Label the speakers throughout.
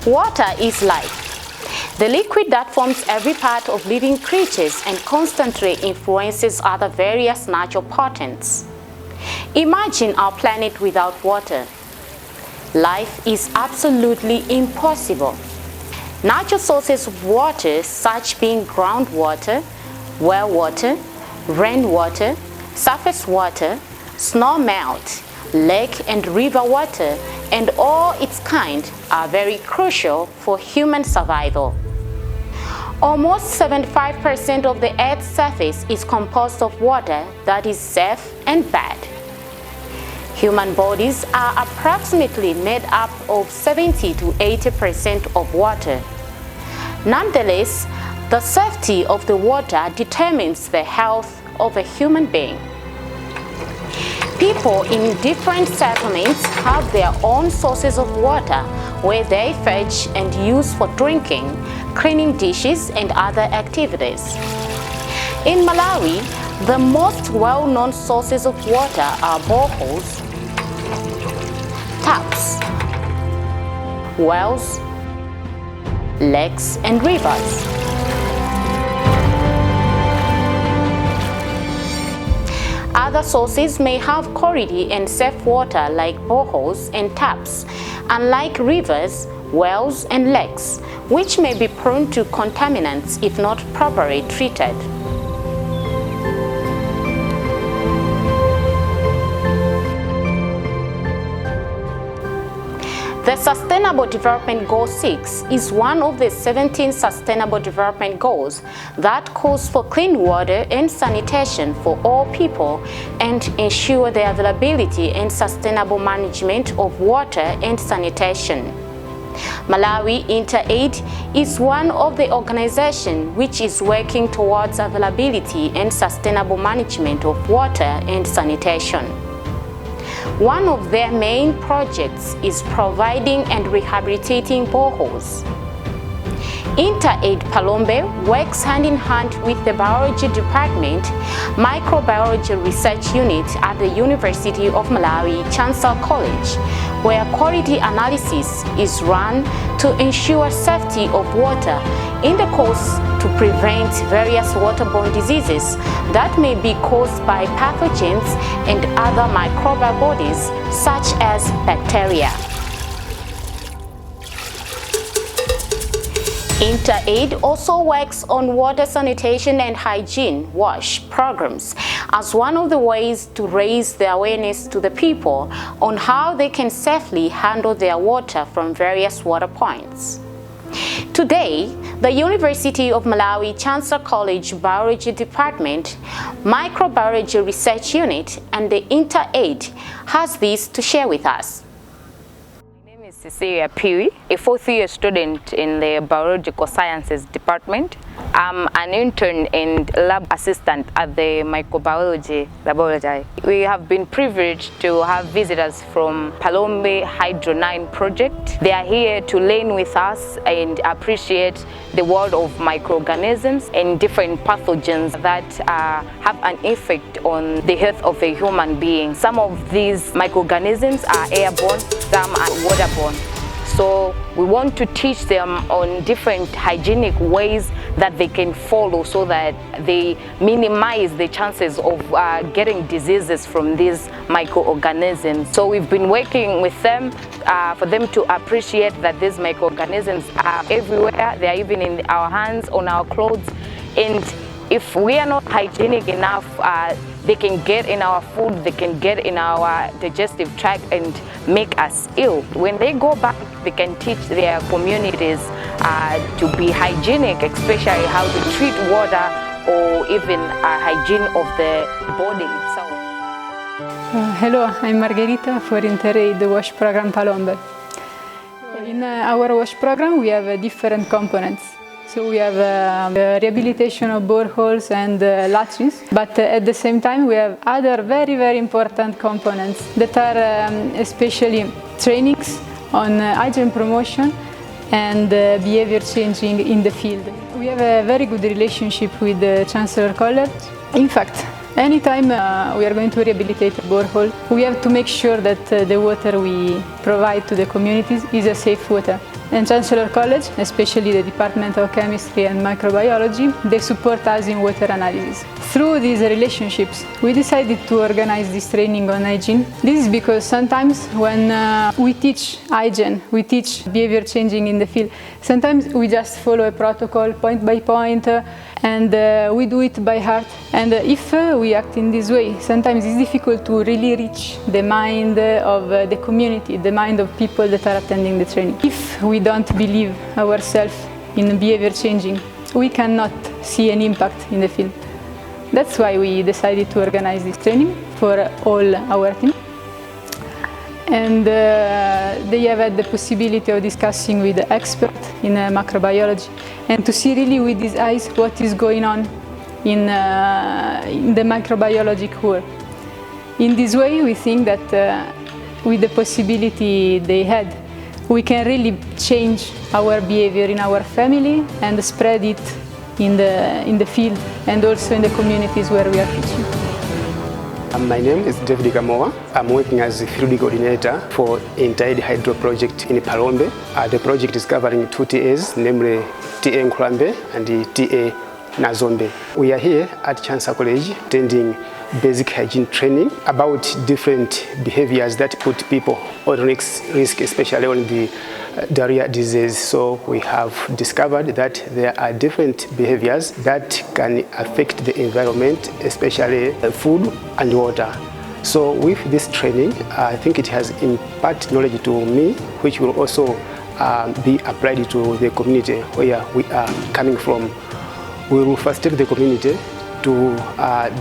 Speaker 1: Water is life, the liquid that forms every part of living creatures and constantly influences other various natural patterns. Imagine our planet without water. Life is absolutely impossible. Natural sources of water, such being groundwater, well water, rainwater, surface water, snow melt, lake and river water, and all its kind, are very crucial for human survival. Almost 75% of the Earth's surface is composed of water that is safe and bad. Human bodies are approximately made up of 70 to 80% of water. Nonetheless, the safety of the water determines the health of a human being. People in different settlements have their own sources of water where they fetch and use for drinking, cleaning dishes, and other activities. In Malawi, the most well-known sources of water are boreholes, taps, wells, lakes, and rivers. Other sources may have quality and safe water like boreholes and taps, unlike rivers, wells, and lakes, which may be prone to contaminants if not properly treated. The Sustainable Development Goal 6 is one of the 17 Sustainable Development Goals that calls for clean water and sanitation for all people and ensure the availability and sustainable management of water and sanitation. Malawi Aide is one of the organizations which is working towards availability and sustainable management of water and sanitation. One of their main projects is providing and rehabilitating boreholes. Aide Palombe works hand in hand with the Biology Department, Microbiology Research Unit at the University of Malawi, Chancellor College, where quality analysis is run to ensure safety of water in the course to prevent various waterborne diseases that may be caused by pathogens and other microbial bodies such as bacteria. Aide also works on water sanitation and hygiene wash programs as one of the ways to raise the awareness to the people on how they can safely handle their water from various water points. Today, the University of Malawi Chancellor College Biology Department, Microbiology Research Unit, and the Aide has this to share with us.
Speaker 2: Pewi, a fourth-year student in the Biological Sciences Department. I'm an intern and lab assistant at the Microbiology Laboratory. We have been privileged to have visitors from Palombe Hydro 9 project. They are here to learn with us and appreciate the world of microorganisms and different pathogens that have an effect on the health of a human being. Some of these microorganisms are airborne, some are waterborne. So we want to teach them on different hygienic ways that they can follow so that they minimize the chances of getting diseases from these microorganisms. So we've been working with them for them to appreciate that these microorganisms are everywhere. They are even in our hands, on our clothes. And if we are not hygienic enough, they can get in our food, they can get in our digestive tract and make us ill. When they go back, they can teach their communities to be hygienic, especially how to treat water or even hygiene of the body itself.
Speaker 3: Hello, I'm Margherita for Aide Wash Program Palombe. In our wash program, we have different components. So we have rehabilitation of boreholes and latrines, but at the same time we have other very important components that are especially trainings on hygiene promotion and behavior changing in the field. We have a very good relationship with the Chancellor College. In fact, Anytime we are going to rehabilitate a borehole, we have to make sure that the water we provide to the communities is a safe water. And Chancellor College, especially the Department of Chemistry and Microbiology, they support us in water analysis. Through these relationships, we decided to organize this training on hygiene. This is because sometimes when we teach hygiene, we teach behavior changing in the field, sometimes we just follow a protocol point by point, and we do it by heart. And if we act in this way, sometimes it's difficult to really reach the mind of the community, the mind of people that are attending the training. If we don't believe ourselves in behavior changing, we cannot see an impact in the field. That's why we decided to organize this training for all our team. And they have had the possibility of discussing with the experts in macrobiology and to see really with these eyes what is going on in the microbiologic world. In this way, we think that with the possibility they had, we can really change our behavior in our family and spread it in the field and also in the communities where we are teaching.
Speaker 4: My name is David Gamoa. I'm working as a field coordinator for Aide Hydro project in Palombe. The project is covering 2 TAs, namely TA Nkurambe and the TA Nazombe. We are here at Chancellor College attending basic hygiene training about different behaviors that put people on risk, especially on the diarrhea disease. So we have discovered that there are different behaviors that can affect the environment, especially food and water. So with this training, I think it has imparted knowledge to me, which will also be applied to the community where we are coming from. We will facilitate the community to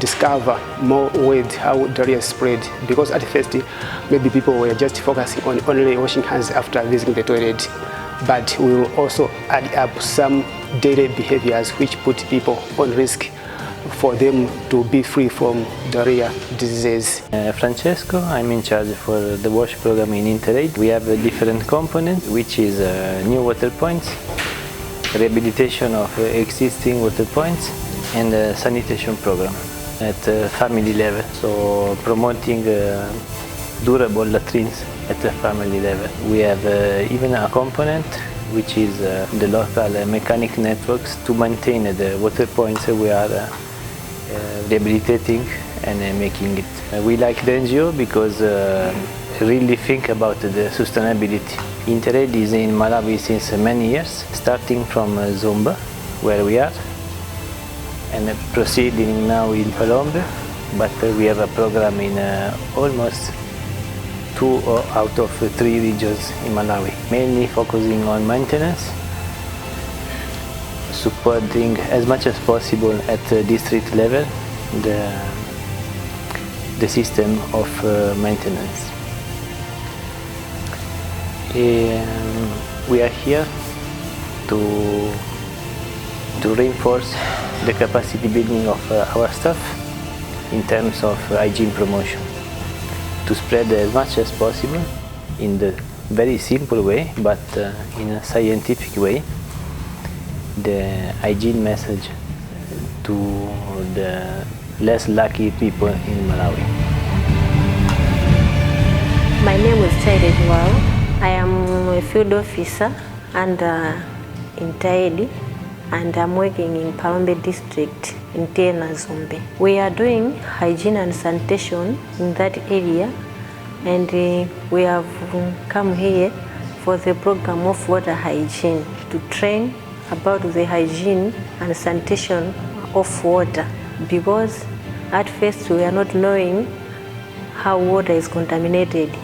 Speaker 4: discover more ways how diarrhea is spread, because at first maybe people were just focusing on only washing hands after visiting the toilet, but we will also add up some daily behaviors which put people on risk for them to be free from diarrhea disease.
Speaker 5: Francesco, I'm in charge for the WASH program in Aide. We have a different component, which is new water points, rehabilitation of existing water points, and a sanitation program at family level, so promoting durable latrines at the family level. We have even a component which is the local mechanic networks to maintain the water points we are rehabilitating and making it. We like the NGO because really think about the sustainability. Aide is in Malawi since many years, starting from Zomba, where we are, and proceeding now in Palombe, but we have a program in almost 2 out of 3 regions in Malawi, mainly focusing on maintenance, supporting as much as possible at the district level the system of maintenance. We are here to reinforce the capacity building of our staff in terms of hygiene promotion, to spread as much as possible in the very simple way, but in a scientific way, the hygiene message to the less lucky people in Malawi.
Speaker 6: My name is Aide. I am a field officer and in Aide, and I'm working in Palombe district in Nazombe. We are doing hygiene and sanitation in that area, and we have come here for the program of water hygiene to train about the hygiene and sanitation of water, because at first we are not knowing how water is contaminated.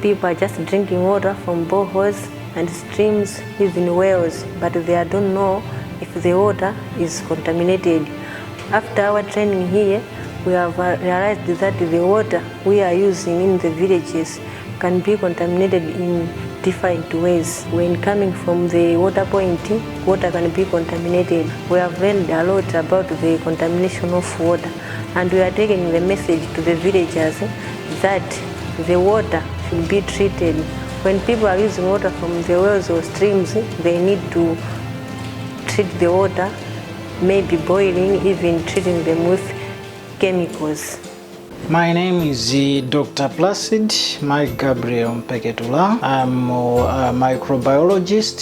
Speaker 6: People are just drinking water from boreholes and streams, even wells, but they don't know if the water is contaminated. After our training here, we have realized that the water we are using in the villages can be contaminated in different ways. When coming from the water point, water can be contaminated. We have learned a lot about the contamination of water, and we are taking the message to the villagers that the water should be treated. When people are using water from the wells or streams, they need to treat the water, maybe boiling, even treating them with chemicals.
Speaker 7: My name is Dr. Placid Mike Gabriel Mpeketula. I'm a microbiologist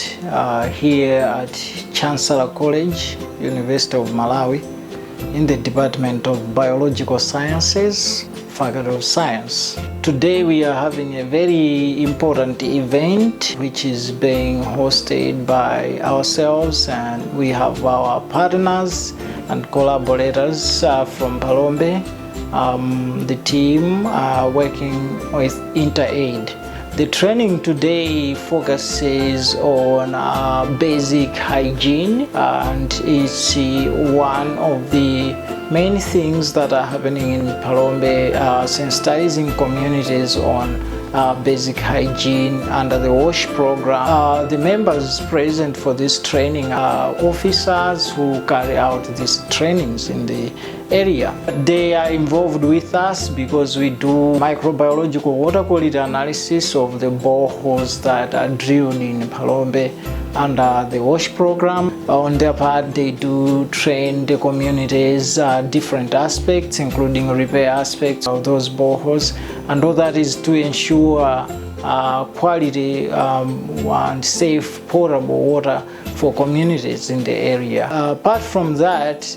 Speaker 7: here at Chancellor College, University of Malawi, in the Department of Biological Sciences, Faculty of Science. Today we are having a very important event which is being hosted by ourselves, and we have our partners and collaborators from Palombe. The team working with Aide. The training today focuses on basic hygiene, and it's one of the main things that are happening in Palombe, sensitizing communities on basic hygiene under the WASH program. The members present for this training are officers who carry out these trainings in the area. They are involved with us because we do microbiological water quality analysis of the boreholes that are drilled in Palombe under the WASH program. On their part, they do train the communities different aspects, including repair aspects of those boreholes, and all that is to ensure quality and safe potable water for communities in the area. Apart from that,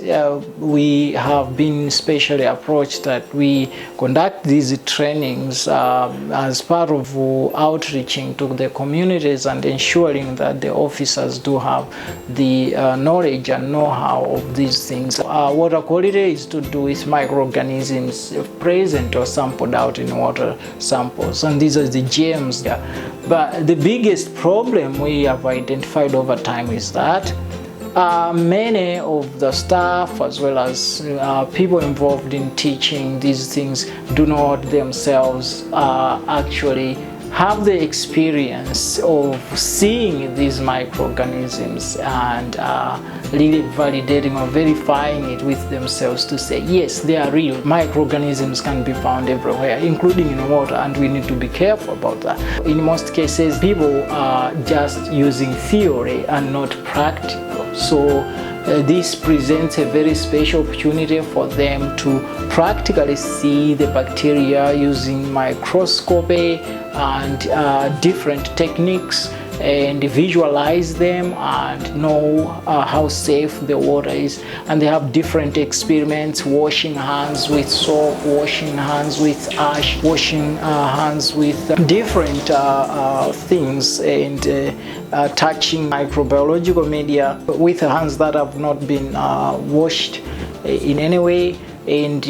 Speaker 7: we have been specially approached that we conduct these trainings as part of outreaching to the communities and ensuring that the officers do have the knowledge and know-how of these things. Water quality is to do with microorganisms present or sampled out in water samples, and these are the gems there. But the biggest problem we have identified over time is that many of the staff, as well as people involved in teaching these things, do not themselves actually have the experience of seeing these microorganisms and really validating or verifying it with themselves to say, yes, they are real. Microorganisms can be found everywhere, including in water, and we need to be careful about that. In most cases, people are just using theory and not practical. So this presents a very special opportunity for them to practically see the bacteria using microscopy and different techniques, and visualize them and know how safe the water is. And they have different experiments: washing hands with soap, washing hands with ash, washing hands with different things, and touching microbiological media with hands that have not been washed in any way, and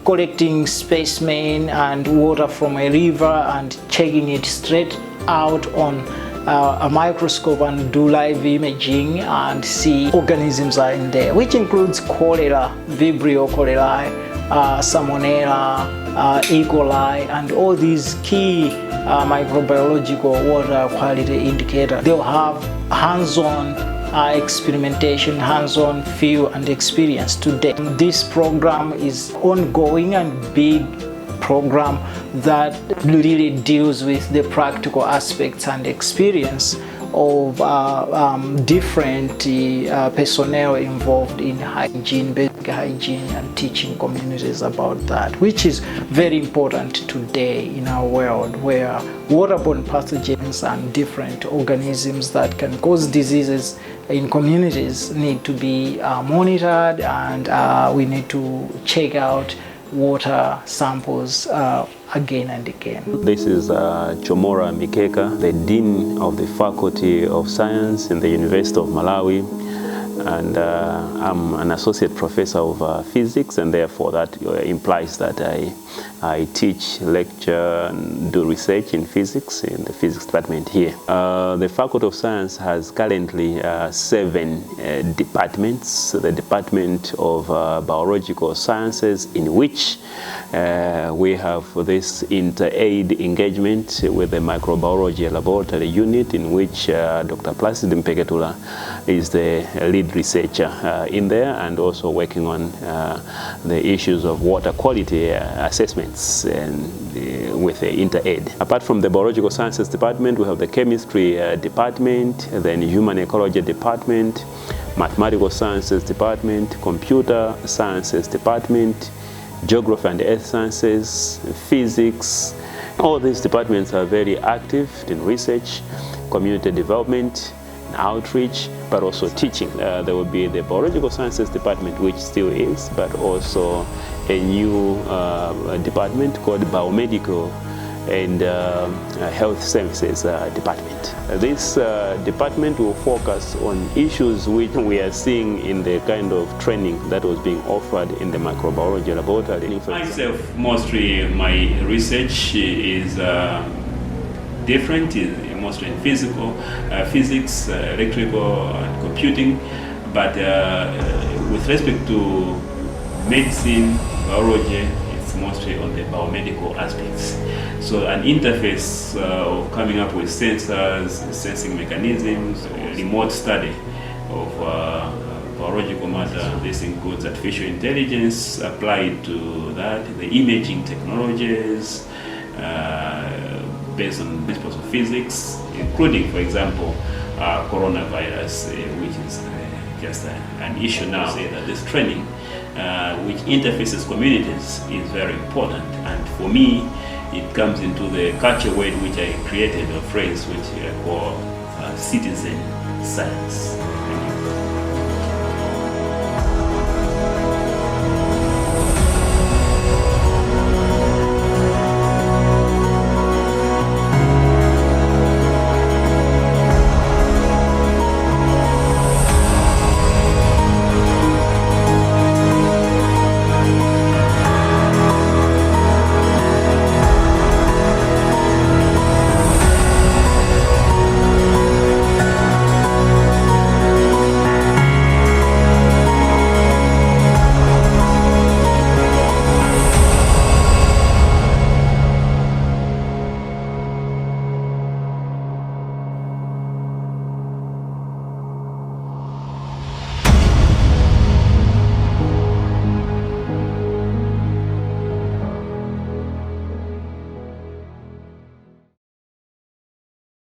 Speaker 7: collecting specimen and water from a river and checking it straight out on a microscope and do live imaging and see organisms are in there, which includes cholera, Vibrio cholerae, Salmonella, E. coli, and all these key microbiological water quality indicators. They'll have hands-on experimentation, hands-on feel and experience today. This program is ongoing and big program that really deals with the practical aspects and experience of different personnel involved in hygiene, basic hygiene, and teaching communities about that, which is very important today in our world, where waterborne pathogens and different organisms that can cause diseases in communities need to be monitored, and we need to check out water samples again and again.
Speaker 8: This is Chomora Mikeka, the Dean of the Faculty of Science in the University of Malawi, and I'm an Associate Professor of Physics, and therefore that implies that I teach, lecture, and do research in physics in the physics department here. The Faculty of Science has currently 7 departments. The Department of Biological Sciences, in which we have this inter-aid engagement with the microbiology laboratory unit, in which Dr. Placid Mpeketula is the lead researcher in there, and also working on the issues of water quality assessments and with the inter-aid. Apart from the Biological Sciences Department, we have the Chemistry Department, then Human Ecology Department, Mathematical Sciences Department, Computer Sciences Department, geography and earth sciences, physics. All these departments are very active in research, community development, outreach, but also teaching. There will be the biological sciences department, which still is, but also a new department called biomedical and health services department. This department will focus on issues which we are seeing in the kind of training that was being offered in the microbiology laboratory.
Speaker 9: Myself, mostly my research is different, mostly in physics, electrical and computing, but with respect to medicine, biology, it's mostly on the biomedical aspects. So an interface of coming up with sensors, sensing mechanisms, remote study of biological matter. This includes artificial intelligence applied to that, the imaging technologies based on principles of physics, including, for example, coronavirus, which is just an issue now. Say that this training, which interfaces communities, is very important. And for me, it comes into the culture word which I created, a phrase which I call citizen science.